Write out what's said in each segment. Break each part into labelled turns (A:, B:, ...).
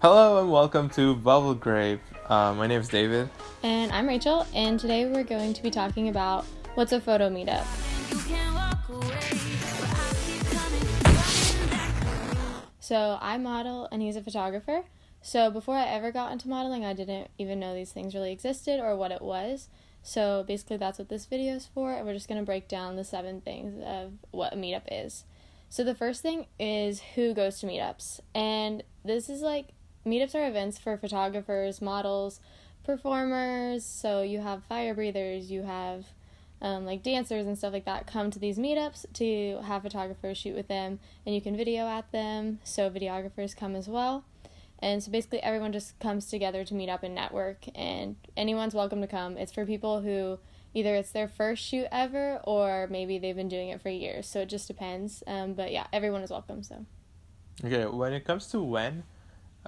A: Hello and welcome to BubbleGrape. My name is David.
B: And I'm Rachel, and today we're going to be talking about what's a photo meetup. So I model and he's a photographer. So before I ever got into modeling, I didn't even know these things really existed or what it was. So basically that's what this video is for, and we're just going to break down the 7 things of what a meetup is. So the first thing is who goes to meetups. And this is meetups are events for photographers, models, performers. So you have fire breathers, you have dancers and stuff like that come to these meetups to have photographers shoot with them, and you can video at them, so videographers come as well. And so basically everyone just comes together to meet up and network, and anyone's welcome to come. It's for people who either it's their first shoot ever or maybe they've been doing it for years, so it just depends. But yeah, everyone is welcome. So
A: Okay, when it comes to when,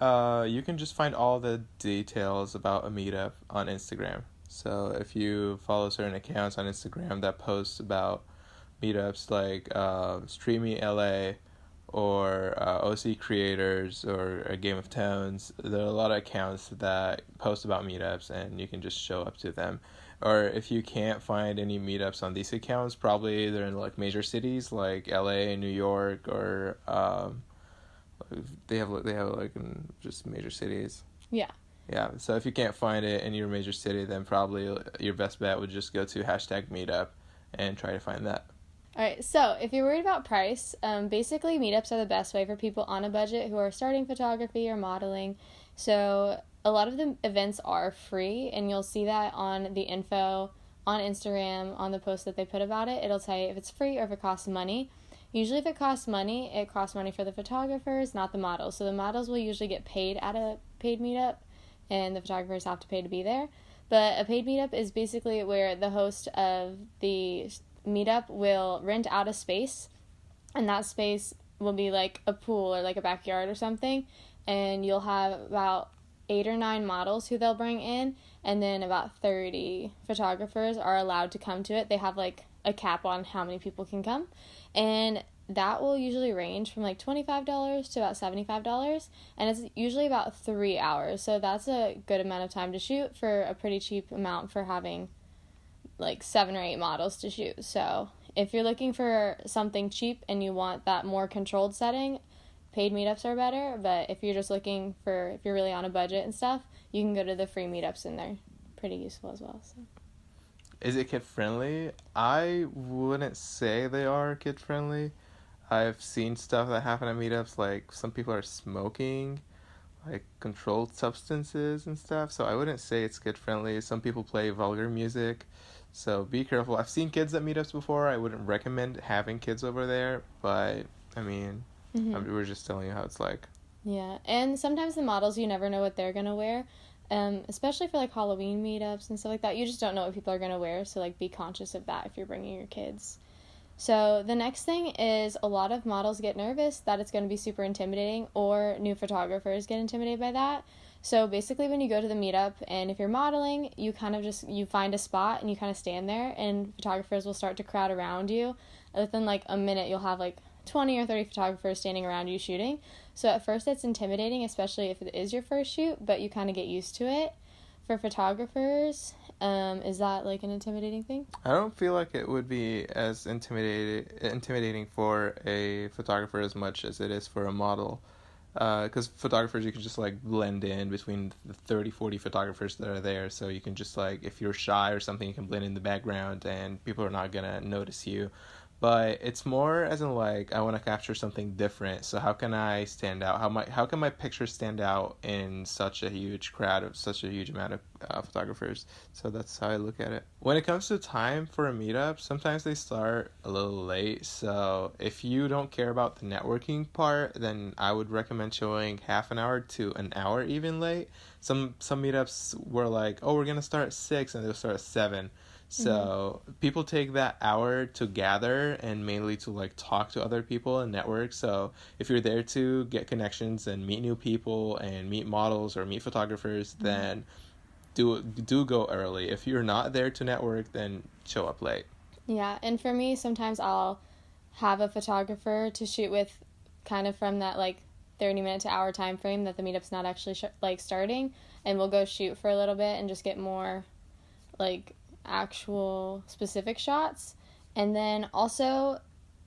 A: you can just find all the details about a meetup on Instagram. So if you follow certain accounts on Instagram that post about meetups like Streamy LA or OC Creators or Game of Tones, there are a lot of accounts that post about meetups and you can just show up to them. Or if you can't find any meetups on these accounts, probably they're in major cities like LA, New York, or they have in just major cities.
B: yeah.
A: Yeah, so if you can't find it in your major city, then probably your best bet would just go to #meetup and try to find that.
B: Alright, so if you're worried about price, basically meetups are the best way for people on a budget who are starting photography or modeling. So a lot of the events are free, and you'll see that on the info on Instagram, on the post that they put about it. It'll tell you if it's free or if it costs money. Usually if it costs money for the photographers, not the models. So the models will usually get paid at a paid meetup, and the photographers have to pay to be there. But a paid meetup is basically where the host of the meetup will rent out a space, and that space will be like a pool or like a backyard or something, and you'll have about 8 or 9 models who they'll bring in, and then about 30 photographers are allowed to come to it. They have like a cap on how many people can come, and that will usually range from like $25 to about $75, and it's usually about 3 hours. So that's a good amount of time to shoot for a pretty cheap amount for having like 7 or 8 models to shoot. So if you're looking for something cheap and you want that more controlled setting, paid meetups are better. But if you're just looking for, if you're really on a budget and stuff, you can go to the free meetups, and they're pretty useful as well. So
A: Is it kid friendly? I wouldn't say they are kid friendly. I've seen stuff that happen at meetups, like some people are smoking, like controlled substances and stuff. So I wouldn't say it's kid friendly. Some people play vulgar music, so be careful. I've seen kids at meetups before. I wouldn't recommend having kids over there, but I mean, we're just telling you how it's like.
B: yeah, and sometimes the models, you never know what they're gonna wear. Especially for like Halloween meetups and stuff like that, you just don't know what people are gonna wear. So like be conscious of that if you're bringing your kids. So the next thing is a lot of models get nervous that it's going to be super intimidating, or new photographers get intimidated by that. So basically when you go to the meetup, and if you're modeling, you kind of just, you find a spot and you kind of stand there, and photographers will start to crowd around you. Within like a minute, you'll have like 20 or 30 photographers standing around you shooting. So at first it's intimidating, especially if it is your first shoot, but you kind of get used to it. For photographers, is that like an intimidating thing?
A: I don't feel like it would be as intimidating for a photographer as much as it is for a model. Because photographers, you can just like blend in between the 30, 40 photographers that are there. So you can just like, if you're shy or something, you can blend in the background and people are not going to notice you. But it's more as in like, I want to capture something different. So how can I stand out? How can my picture stand out in such a huge crowd of such a huge amount of photographers? So that's how I look at it. When it comes to time for a meetup, sometimes they start a little late. So if you don't care about the networking part, then I would recommend showing half an hour to an hour even late. Some meetups were like, oh, we're gonna start at 6, and they'll start at 7. So people take that hour to gather and mainly to like talk to other people and network. So if you're there to get connections and meet new people and meet models or meet photographers, then do go early. If you're not there to network, then show up late.
B: Yeah, and for me, sometimes I'll have a photographer to shoot with kind of from that like 30-minute to hour time frame that the meetup's not actually starting, and we'll go shoot for a little bit and just get more like actual specific shots. And then also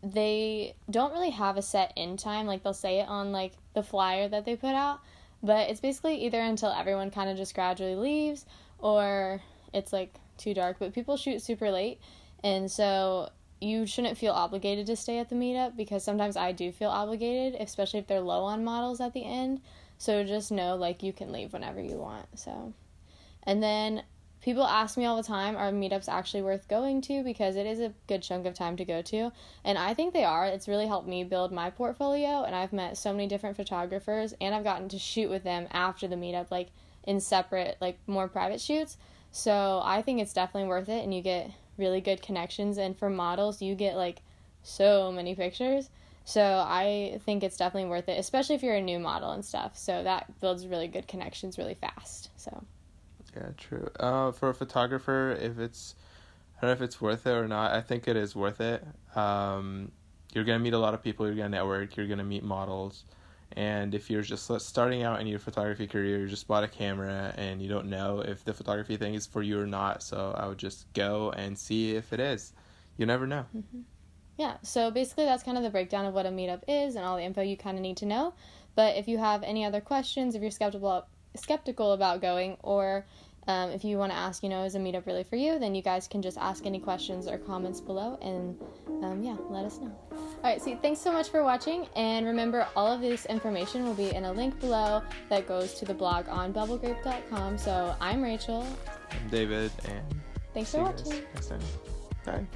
B: they don't really have a set end time, like they'll say it on like the flyer that they put out, but it's basically either until everyone kind of just gradually leaves or it's like too dark. But people shoot super late, and so you shouldn't feel obligated to stay at the meetup, because sometimes I do feel obligated, especially if they're low on models at the end. So just know, like, you can leave whenever you want. So, and then people ask me all the time, are meetups actually worth going to? Because it is a good chunk of time to go to. And I think they are. It's really helped me build my portfolio, and I've met so many different photographers, and I've gotten to shoot with them after the meetup, like in separate, like more private shoots. So I think it's definitely worth it, and you get really good connections, and for models you get like so many pictures. So I think it's definitely worth it, especially if you're a new model and stuff. So that builds really good connections really fast. So
A: yeah, true. For a photographer, I don't know if it's worth it or not. I think it is worth it. You're gonna meet a lot of people, you're gonna network, you're gonna meet models. And if you're just starting out in your photography career, you just bought a camera and you don't know if the photography thing is for you or not. So I would just go and see if it is. You never know.
B: Mm-hmm. Yeah, so basically that's kind of the breakdown of what a meetup is and all the info you kind of need to know. But if you have any other questions, if you're skeptical about going, or if you want to ask, is a meetup really for you, then you guys can just ask any questions or comments below, and let us know. All right, so thanks so much for watching, and remember, all of this information will be in a link below that goes to the blog on BubbleGrape.com. So I'm Rachel.
A: I'm David, and
B: thanks for watching.
A: Next time. Bye.